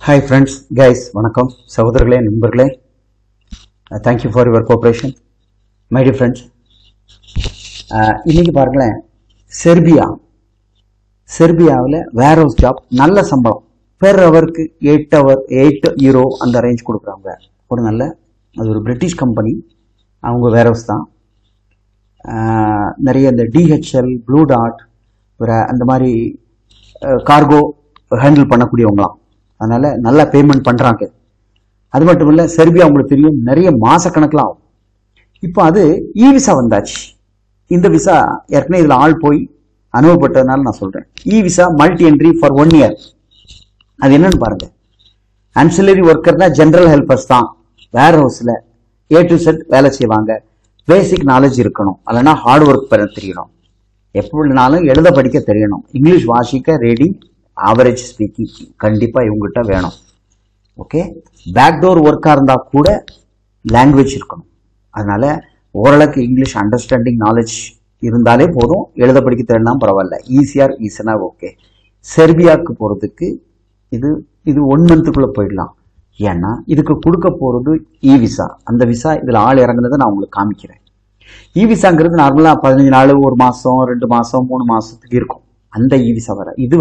Hi friends, guys, வணக்கம் சகோதரர்களே நண்பர்களே. Thank you for your cooperation. My dear friends, இன்னைக்கு பாருங்களேன், செர்பியாவில் வேர் ஹவுஸ் ஜாப் நல்ல சம்பளம் பெர் ஹவருக்கு 8 யூரோ அந்த ரேஞ்ச் கொடுக்குறாங்க. ஒரு நல்ல அது ஒரு பிரிட்டிஷ் கம்பெனி, அவங்க வேர் ஹவுஸ் தான். நிறைய இந்த DHL, ப்ளூ டாட் அந்த மாதிரி கார்கோ ஹேண்டில் பண்ணக்கூடியவங்களாம். அதனால நல்லா பேமெண்ட் பண்றாங்க. அது மட்டும் இல்ல, செர்பியா உங்களுக்கு தெரியும் நிறைய மாசக்கணக்கில் ஆகும். இப்போ அது இ விசா வந்தாச்சு. இந்த விசா ஏற்கனவே இதுல ஆள் போய் அனுபவப்பட்டதுனால நான் சொல்றேன். E visa multi entry for 1 year. அது என்னன்னு பாருங்க. ஆன்சிலரி ஒர்க்கர்னா ஜெனரல் ஹெல்பர்ஸ் தான். வேர் ஹவுஸ்ல A to Z வேலை செய்வாங்க. பேசிக் நாலேஜ் இருக்கணும், இல்லைன்னா ஹார்ட் ஒர்க் பண்ண தெரியணும், எப்படினாலும் எழுத படிக்க தெரியணும், இங்கிலீஷ் வாசிக்க ரெடி, ஆவரேஜ் ஸ்பீக்கிங் கண்டிப்பா இவங்ககிட்ட வேணும். ஓகே, பேக்டோர் ஒர்க்கா இருந்தா கூட லாங்குவேஜ் இருக்கணும். அதனால ஓரளவுக்கு இங்கிலீஷ் அண்டர்ஸ்டாண்டிங் நாலேஜ் இருந்தாலே போதும், எழுத படிக்க தெரியலனா பரவாயில்ல, ஈஸியா ஓகே. செர்பியாவுக்கு போறதுக்கு இது 1 monthக்குள்ள போயிடலாம். ஏன்னா இதுக்கு கொடுக்க போறது இ விசா. அந்த விசா இதுல ஆள் இறங்குனதை நான் உங்களுக்கு காமிக்கிறேன். இ விசாங்கிறது நார்மலா 15 நாள், 1 மாசம், 2 மாசம், 3 மாசத்துக்கு இருக்கும். அந்த இ விசா வர இது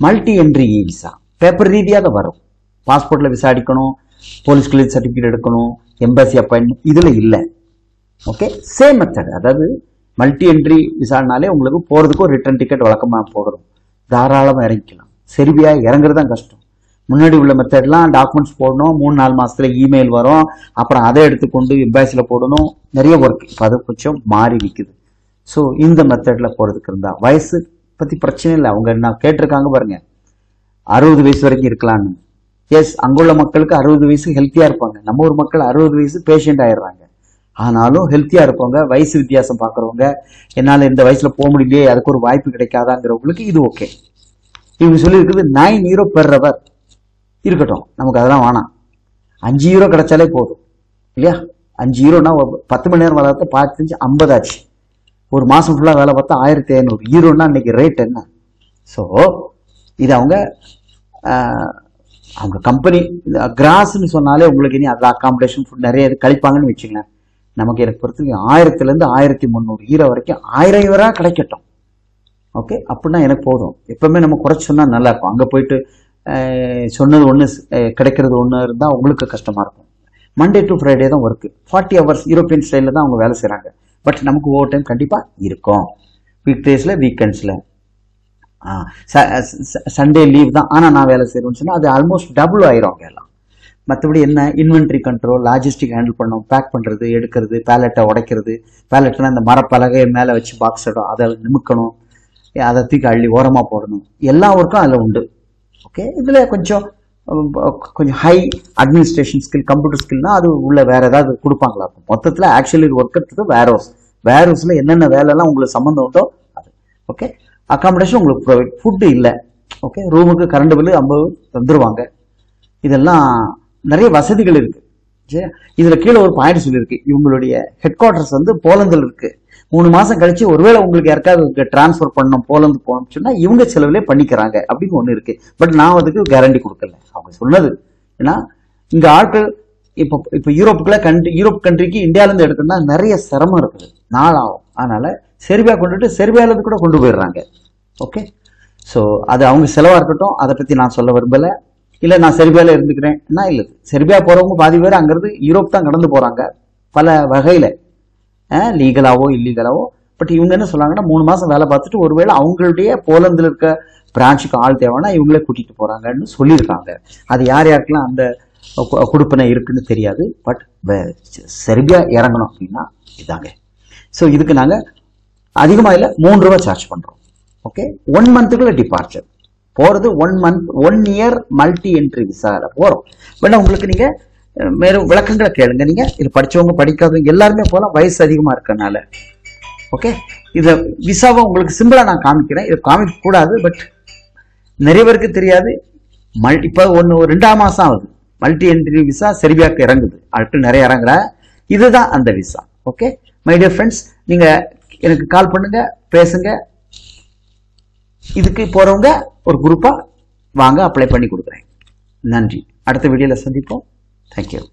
multi entry e visa. Paper ரீதியாக வரும். பாஸ்போர்ட்ல விசா அடிக்கணும், போலீஸ் கிளியர் சர்டிபிகேட் எடுக்கணும், எம்பசி அப்பாயின்மெண்ட் இதுல இல்லை. Okay, same method. அதாவது மல்டி என்ட்ரி விசானாலே உங்களுக்கு போறதுக்கு ஒரு ரிட்டர்ன் டிக்கெட் வழக்கமா போகிறோம், தாராளமா இறங்கிக்கலாம். செர்பியா இறங்குறது தான் கஷ்டம். முன்னாடி உள்ள மெத்தட்லாம் டாக்குமெண்ட்ஸ் போடணும், 3-4 மாசத்துல இமெயில் வரும், அப்புறம் அதை எடுத்துக்கொண்டு எம்பாசில போடணும், நிறைய ஒர்க். இப்போ அது கொஞ்சம் மாறி நிற்குது. ஸோ இந்த மெத்தட்ல போறதுக்கு இருந்தா வயசு பத்தி பிரச்சனை இல்லை. அவங்க என்ன கேட்டிருக்காங்க பாருங்க, 60 வயசு வரைக்கும் இருக்கலாம்னு. எஸ், அங்குள்ள மக்களுக்கு 60 வயசு ஹெல்த்தியா இருப்பாங்க. நம்ம ஊர் மக்கள் 60 வயசு பேஷண்ட் ஆயிடுறாங்க. ஆனாலும் ஹெல்த்தியா இருப்பாங்க. வயசு வித்தியாசம் பாக்குறவங்க, என்னால இந்த வயசுல போக முடியலையே, அதுக்கு ஒரு வாய்ப்பு கிடைக்காதாங்கிறவங்களுக்கு இது ஓகே. இவங்க சொல்லி இருக்குது 9 யூரோ பெர் ஹவர் இருக்கட்டும், நமக்கு அதெல்லாம் வேணாம். 5 யூரோ கிடைச்சாலே போதும் இல்லையா? 5 யூரோனா 10 மணி நேரம் வேலை பார்த்தா 5 50 ஆச்சு. ஒரு மாசம் ஃபுல்லா வேலை பார்த்தா 1500 யூரோன்னா இன்னைக்கு ரேட் என்ன? ஸோ இது அவங்க கம்பெனி கிராஸ்ன்னு சொன்னாலே உங்களுக்கு இனி அதில் அகாமடேஷன் ஃபுட் நிறைய இது கழிப்பாங்கன்னு வச்சுங்களேன். நமக்கு எனக்கு பொறுத்தவரைக்கும் 1000 1300 யூரோ வரைக்கும் 1000 யூரோ கிடைக்கட்டும். ஓகே, அப்படின்னா எனக்கு போதும். எப்பவுமே நம்ம குறைச்சு சொன்னா நல்லா இருக்கும். அங்கே போயிட்டு சொன்னது ஒன்று கிடைக்கிறது ஒன்று இருந்தால் உங்களுக்கு கஷ்டமா இருக்கும். மண்டே டு ஃப்ரைடே தான் ஒர்க்கு. 40 hours யூரோப்பியன் ஸ்டைலில் தான் அவங்க வேலை செய்கிறாங்க. பட் நமக்கு ஓவர் டைம் கண்டிப்பாக இருக்கும். வீக் டேஸில், வீக்கெண்ட்ஸில், சண்டே லீவ் தான். ஆனால் நான் வேலை செய்கிறேன்னு சொன்னால் அது ஆல்மோஸ்ட் டபுள் ஆயிரும் அவங்க எல்லாம். மற்றபடி என்ன, இன்வென்ட்ரி கண்ட்ரோல், லாஜிஸ்டிக் ஹேண்டில் பண்ணணும், பேக் பண்ணுறது, எடுக்கிறது, பேலட்டை உடைக்கிறது. பேலட்னா இந்த மரப்பலகை மேலே வச்சு பாக்ஸ் இடம், அதை நிமிக்கணும், அதை தூக்கி அள்ளி ஓரமாக போடணும், எல்லா ஒர்க்கும் அதில் உண்டு. ஓகே, இதில் கொஞ்சம் ஹை அட்மினிஸ்ட்ரேஷன் ஸ்கில், கம்ப்யூட்டர் ஸ்கில்னா அது உள்ள வேற ஏதாவது கொடுப்பாங்களா? மொத்தத்தில் ஆக்சுவலி ஒர்க் எடுத்தது வேர் ஹவுஸ். வேர் ஹவுஸ்ல என்னென்ன வேலைலாம் உங்களுக்கு சம்மந்தம் உண்டோ அது. ஓகே, அகாமடேஷன் உங்களுக்கு ப்ரொவைட், ஃபுட்டு இல்லை. ஓகே, ரூமுக்கு கரண்ட் பில்லு 50 தந்துருவாங்க. இதெல்லாம் நிறைய வசதிகள் இருக்கு. சரி, இதுல கீழே ஒரு பாயிண்ட் சொல்லியிருக்கு, இவங்களுடைய ஹெட் குவார்டர்ஸ் போலந்தில் இருக்கு. 3 மாசம் கழிச்சு ஒருவேளை உங்களுக்கு யாருக்காவது டிரான்ஸ்பர் பண்ணணும், போலந்து போகணும்னு சொன்னா இவங்க செலவுலேயே பண்ணிக்கிறாங்க அப்படின்னு ஒண்ணு இருக்கு. பட் நான் அதுக்கு கேரண்டி கொடுக்கல, அவங்க சொன்னது. ஏன்னா இங்க ஆட்கள் இப்போ யூரோப் கண்ட்ரிக்கு இந்தியால இருந்து எடுக்கணும்னா நிறைய சிரமம் இருக்குது, நாளாகும். அதனால செர்பியா கொண்டுட்டு செர்பியால இருந்து கூட கொண்டு போயிடுறாங்க. ஓகே, ஸோ அது அவங்க செலவா இருக்கட்டும், அதை பத்தி நான் சொல்ல விரும்பல. இல்ல நான் செர்பியால இருந்துக்கிறேன்னா இல்லை, செர்பியா போறவங்க பாதி பேர் அங்கிருந்து யூரோப் தான் கடந்து போறாங்க பல வகையில, லீகலாவோ இல்லீகலாவோ. பட் இவங்க என்ன சொல்றாங்கன்னா 3 மாசம் வேலை பார்த்துட்டு ஒருவேளை அவங்களுடைய போலந்துல இருக்க பிரான்ச்சுக்கு ஆள் தேவைன்னா இவங்களே கூட்டிட்டு போறாங்கன்னு சொல்லியிருக்காங்க. அது யார் யாருக்கெல்லாம் அந்த கொடுப்பனை இருக்குன்னு தெரியாது. பட் செர்பியா இறங்கணும் அப்படின்னா இதாங்க. ஸோ இதுக்கு நாங்க அதிகமா இல்லை, 3 ரூபா சார்ஜ் பண்றோம். ஓகே, 1 monthக்குள்ள டிபார்ச்சர் போறது. 1 year மல்டி என்ட்ரி விசால போறோம். வேணா உங்களுக்கு நீங்க மேலும் விளக்கங்களை கேளுங்க. நீங்க இது படிச்சவங்க படிக்காதவங்க எல்லாருமே போகலாம், வயசு அதிகமா இருக்கனால. ஓகே, இத விசாவை உங்களுக்கு சிம்பிளா நான் காமிக்கிறேன். இதை காமிக்க கூடாது, பட் நிறைய பேருக்கு தெரியாது. இப்ப 2ஆம் மாசம் ஆகுது மல்டி என்ட்ரி விசா செர்பியாவுக்கு இறங்குது. அடுத்து நிறைய இறங்குற இதுதான் அந்த visa. Okay my dear friends, நீங்க எனக்கு கால் பண்ணுங்க, பேசுங்க. இதுக்கு போறவங்க ஒரு குரூப்பா வாங்க, அப்ளை பண்ணி கொடுக்குறேன். நன்றி. அடுத்த வீடியோல சந்திப்போம். தேங்க்யூ.